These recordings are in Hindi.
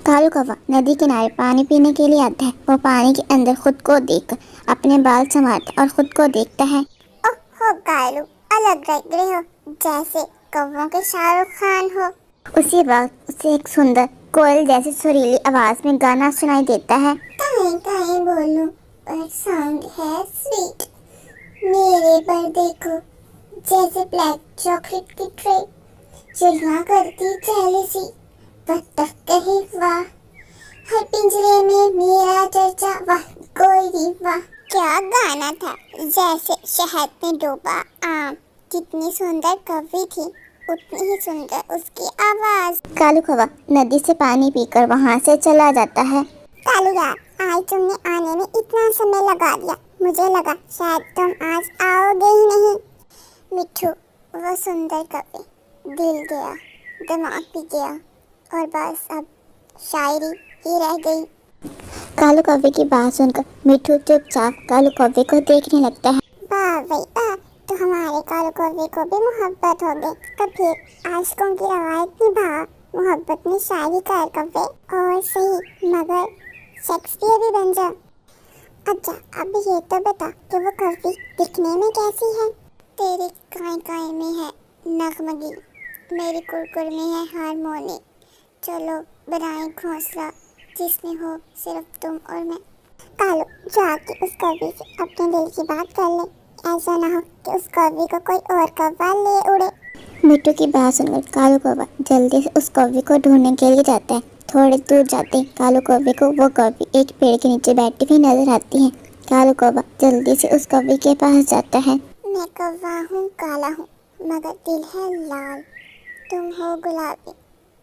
कालू कौवा नदी किनारे पानी पीने के लिए आता है। वो पानी के अंदर खुद को देखकर अपने बाल संवारता और खुद को देखता है। ओह कालू, अलग लग रहे हो, जैसे कौवों के शाहरुख खान हो। उसी वक्त उसे एक सुंदर कोयल जैसी सुरीली आवाज में गाना सुनाई देता है। कहीं कहीं बोलूं पर साउंड है स्वीट, मेरे पर देखो जैसे ब्लैक चॉकलेट की ट्रे, चिड़िया करती जेलसी, बत्तख कहे वाह, हर पिंजरे में मेरा चर्चा, वाह कोई वाह। क्या गाना था, जैसे शहद में डूबा आम। जितनी सुंदर कवि थी उतनी ही सुंदर उसकी आवाज। कालू कौवा नदी से पानी पीकर वहाँ से चला जाता है। कालू यार, आज तुमने आने में इतना समय लगा दिया, मुझे लगा शायद तुम आज आओगे ही नहीं। मिट्ठू, वो सुंदर कवि दिल गया, दिमाग भी गया, और बस अब शायरी ही रह गई। कालू कौवे की बात सुनकर मिट्ठू चुपचाप कालू कौवे को देखने लगता है। वाह भाई वाह, तो हमारे कालू कौवे को भी मोहब्बत हो गई। तो फिर आशिकों की रवायत निभा, मोहब्बत में शायरी कर कौवे, और सही मगर शेक्सपियर भी बन जा। अच्छा अब ये तो बता कि वो कवि दिखने में कैसी है। तेरी काय काय में है नगमगी, मेरी कुरकुर में है हारमोनी, चलो बनाए घोंसला जिसमें हो सिर्फ तुम और मैं। कालू, जाके उस कवि से अपने दिल की बात कर ले, ऐसा ना हो कि उस कवि को कोई और कौवा ले उड़े। मिट्टू की बात सुनकर कालू कौवा जल्दी से उस कौवे को ढूंढने के लिए जाता है। थोड़े दूर जाते कालू कौवे को वो कौवी एक पेड़ के नीचे बैठी हुई नजर आती है। कालू कौवा जल्दी से उस कौवे के पास जाता है। मैं कौवा हूँ, काला हूँ, मगर दिल है लाल, तुम हो गुलाबी,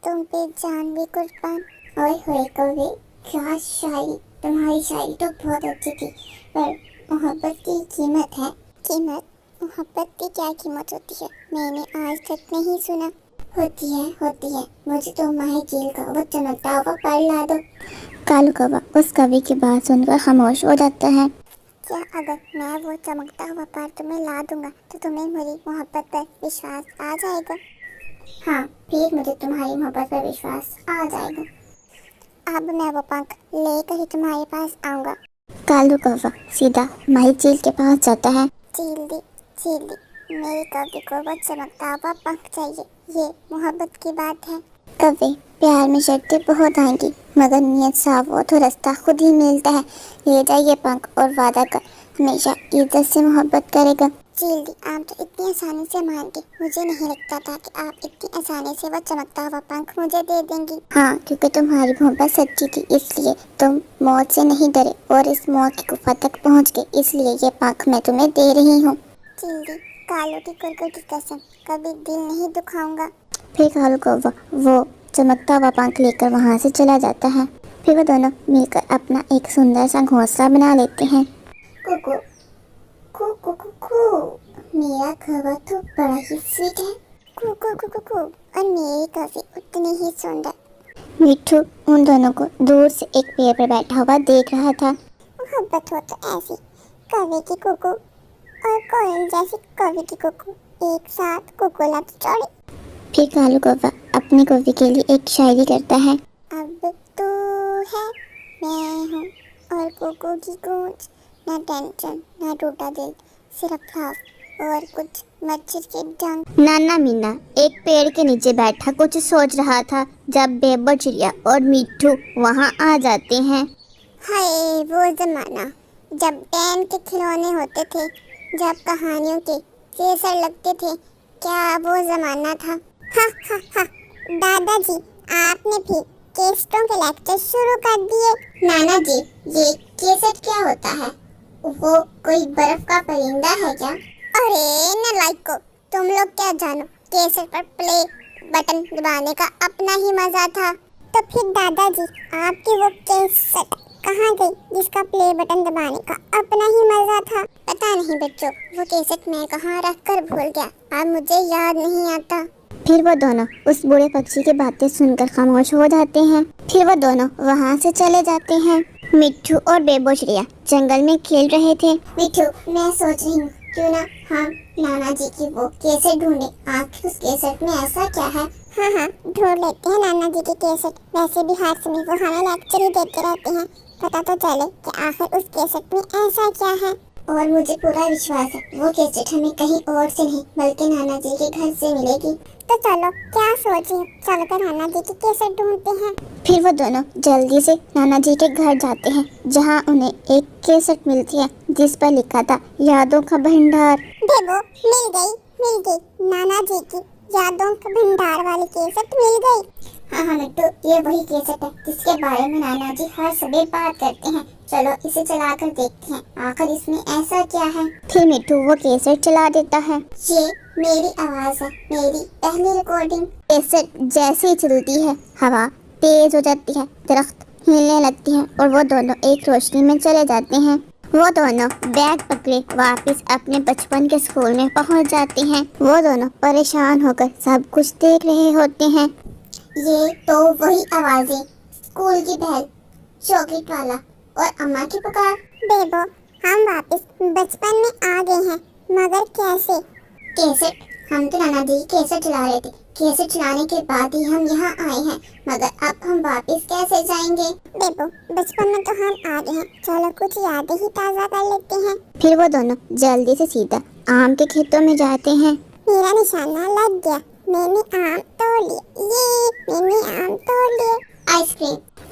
तुम पे जान भी कुर्बान। ओए होए कौवे, क्या शायरी, तुम्हारी शायरी तो बहुत अच्छी थी, पर मोहब्बत की कीमत है। कीमत? मोहब्बत की क्या कीमत होती है, मैंने आज तक नहीं सुना। होती है, मुझे तो माही झील का वो चमकता हुआ पढ़ दो। कालू कौवा उस कवि की बात सुनकर खामोश हो जाता है। क्या अगर मैं वो चमकता हुआ पार तुम्हें ला दूंगा तो तुम्हें मेरी मोहब्बत पर विश्वास आ जाएगा? हाँ, फिर मुझे तुम्हारी मोहब्बत पर विश्वास आ जाएगा। अब मैं वो पंख लेकर ही तुम्हारे पास आऊंगा। कालू कौवा सीधा माही झील के पास जाता है। झील दी, मेरे कवि को वो चमकता हुआ पंख चाहिए, ये मोहब्बत की बात है। कवि, प्यार में शर्तें बहुत आएंगी, मगर नियत साफ हो तो रास्ता खुद ही मिलता है। ले जाइए पंख और वादा कर हमेशा इज्जत से मोहब्बत करेगा। जल्दी, आप तो इतनी आसानी से मान गए, मुझे नहीं लगता था कि आप इतनी आसानी से वो चमकता हुआ पंख मुझे दे देंगी। हाँ, क्योंकि तुम्हारी मोहब्बत सच्ची थी, इसलिए तुम मौत से नहीं डरे और इस मौत की गुफा तक पहुँच गए, इसलिए ये पंख मैं तुम्हें दे रही हूँ। जल्दी, कालू की कुरकुर की कसम, कभी दिल नहीं दुखाऊंगा। फिर कालू कौवा वो चमकता हुआ पंख लेकर वहाँ से चला जाता है। फिर वो दोनों मिलकर अपना एक सुंदर सा घोंसला बना लेते हैं। कुकू कू कू कू, मेरा कौवा तो बड़ा ही स्वीट है। कू कू कू कू कू, और मेरी कवि उतनी ही सुंदर। मिट्ठू उन दोनों को दूर से एक पेड़ पर बैठा हुआ देख रहा था। मोहब्बत हो तो ऐसी, कवि की कुकू और कोयल जैसी कवि की कुकू एक साथ कुकुला चौड़ी। फिर कालू कौवा अपनी कवि के लिए एक शायरी करता है। अब तू है, मैं हूँ, और कुकू की गूंज, ना टेंशन ना टूटा दिल, सिर्फ लाफ और कुछ मच्छर के डंक। नाना मीना एक पेड़ के नीचे बैठा कुछ सोच रहा था जब बेबो चिड़िया और मिट्ठू वहाँ आ जाते हैं। हाय वो जमाना जब पेन के खिलौने होते थे, जब कहानियों के केसर लगते थे, क्या वो जमाना था। हा हा हा, दादाजी आपने भी केसटों के लेक्चर शुरू कर दिए। नाना जी, ये केसट क्या होता है, वो कोई बर्फ का परिंदा है क्या? अरे नालायको, तुम लोग क्या जानो, केसट पर प्ले बटन दबाने का अपना ही मजा था। तो फिर दादाजी आपकी वो केसट कहाँ गई जिसका प्ले बटन दबाने का अपना ही मजा था? पता नहीं बच्चों, वो केसट मैं कहाँ रख कर भूल गया, अब मुझे याद नहीं आता। फिर वो दोनों उस बूढ़े पक्षी की बातें सुनकर खामोश हो जाते हैं। फिर वो दोनों वहाँ से चले जाते हैं। मिट्ठू और बेबो चिड़िया जंगल में खेल रहे थे। मिट्ठू, मैं सोच रही हूँ क्यों ना हम नाना जी की वो केसट ढूंढे, आखिर उस केसट में ऐसा क्या है हाँ हाँ, ढूंढ लेते हैं नाना जी के कैसेट। वैसे भी हर समय वो हमें लेक्चर ही देते रहते हैं, पता तो चले कि आखिर उस कैसेट में ऐसा क्या है। और मुझे पूरा विश्वास है वो कैसेट हमें कहीं और से नहीं बल्कि नाना जी के घर से मिलेगी। तो चलो, क्या सोचिए, चलकर नाना जी की कैसेट ढूंढते हैं। फिर वो दोनों जल्दी से नाना जी के घर जाते हैं, जहाँ उन्हें एक कैसेट मिलती है जिस पर लिखा था यादों का भंडार। देखो, मिल गई नाना जी की यादों का भंडार वाली कैसेट मिल गई। हाँ हाँ मिट्टू, ये वही कैसेट है जिसके बारे में नाना जी हर समय बात करते हैं। चलो इसे चलाकर देखते हैं आखिर इसमें ऐसा क्या है। फिर मिट्टू वो कैसेट चला देता है। ये मेरी आवाज है, मेरी पहली रिकॉर्डिंग। कैसेट जैसे ही चलती है, हवा तेज हो जाती है, दरख्त हिलने लगती है और वो दोनों एक रोशनी में चले जाते हैं। वो दोनों बैग पकड़े वापस अपने बचपन के स्कूल में पहुंच जाते हैं। वो दोनों परेशान होकर सब कुछ देख रहे होते हैं। ये तो वही आवाजें, स्कूल की बेल, चॉकलेट वाला और अम्मा की पुकार। बेबो, हम वापस बचपन में आ गए हैं, मगर कैसे? कैसेट, हम तो नाना जी कैसेट चला रहे थे। कैसेट चलाने के बाद ही हम यहाँ आए हैं, मगर अब हम वापस कैसे जाएंगे? बेबो, बचपन में तो हम आ गए हैं, चलो कुछ यादें ही ताज़ा कर लेते हैं। फिर वो दोनों जल्दी से सीधा आम के खेतों में जाते हैं। मेरा निशाना लग गया, मैंने आम तोड़ लिए, ये मैंने आम तोड़ लिए।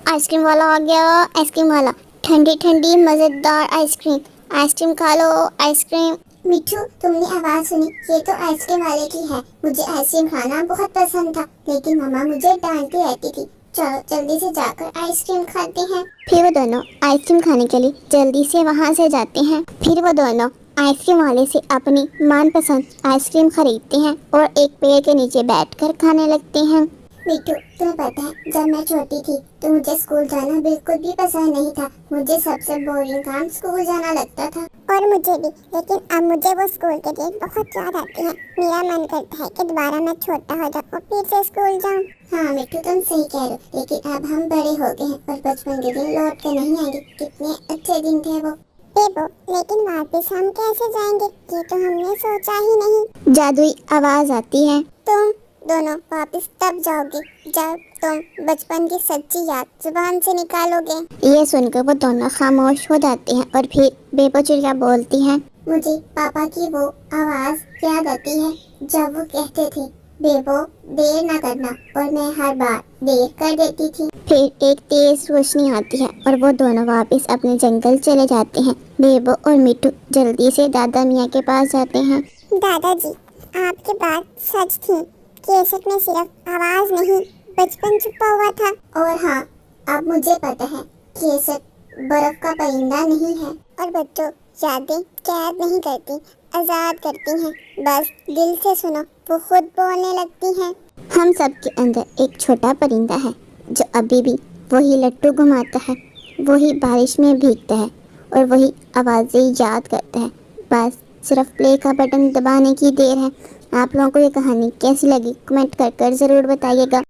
आइसक्रीम वाला आ गया, आइसक्रीम वाला, ठंडी ठंडी मजेदार आइसक्रीम। आइसक्रीम खा लो, आइसक्रीम। मिठू, तुमने आवाज सुनी? ये तो आइसक्रीम वाले की है। मुझे आइसक्रीम खाना बहुत पसंद था, लेकिन मम्मा मुझे डांटती रहती थी। चलो जल्दी से जाकर आइसक्रीम खाते हैं। फिर वो दोनों आइसक्रीम खाने के लिए जल्दी से वहाँ से जाते हैं। फिर वो दोनों आइसक्रीम वाले से अपनी मनपसंद आइसक्रीम खरीदते हैं और एक पेड़ के नीचे बैठकर खाने लगते हैं। मिठू, तुम्हें पता है जब मैं छोटी थी तो मुझे स्कूल जाना बिल्कुल भी पसंद नहीं था। मुझे सबसे बोरिंग काम स्कूल जाना लगता था। और मुझे भी, लेकिन अब मुझे वो स्कूल के दिन बहुत याद आती है। मेरा मन करता है कि दोबारा मैं छोटा हो जाऊं और फिर से स्कूल जाऊं। हाँ मिठू, तुम सही कह रहे हो, लेकिन अब हम बड़े हो गए हैं और बचपन के दिन लौट कर नहीं आएंगे। कितने अच्छे दिन थे वो। बेबो, लेकिन वापस हम कैसे जाएंगे? ये तो हमने सोचा ही नहीं। जादुई आवाज आती है। तुम दोनों वापस तब जाओगे जब तुम बचपन की सच्ची याद जुबान से निकालोगे। ये सुनकर वो दोनों खामोश हो जाते हैं और फिर बेबो चिड़िया बोलती है, मुझे पापा की वो आवाज याद आती है जब वो कहते थे, बेबो देर न करना, और मैं हर बार देर कर देती थी। फिर एक तेज रोशनी आती है और वो दोनों वापस अपने जंगल चले जाते हैं। बेबो और मिट्टू जल्दी से दादा मियाँ के पास जाते हैं। दादाजी, आपकी बात सच थी। कैसेट में सिर्फ आवाज नहीं, बचपन छुपा हुआ था। और हाँ, अब मुझे पता है कैसेट बर्फ का परिंदा नहीं है। और बच्चों, यादें कैद नहीं करती, आजाद करती हैं। बस दिल से सुनो, वो खुद बोलने लगती हैं। हम सब के अंदर एक छोटा परिंदा है जो अभी भी वही लट्टू घुमाता है, वही बारिश में भीगता है और वही आवाज़ें याद करता है। बस सिर्फ प्ले का बटन दबाने की देर है। आप लोगों को ये कहानी कैसी लगी कमेंट कर ज़रूर बताइएगा।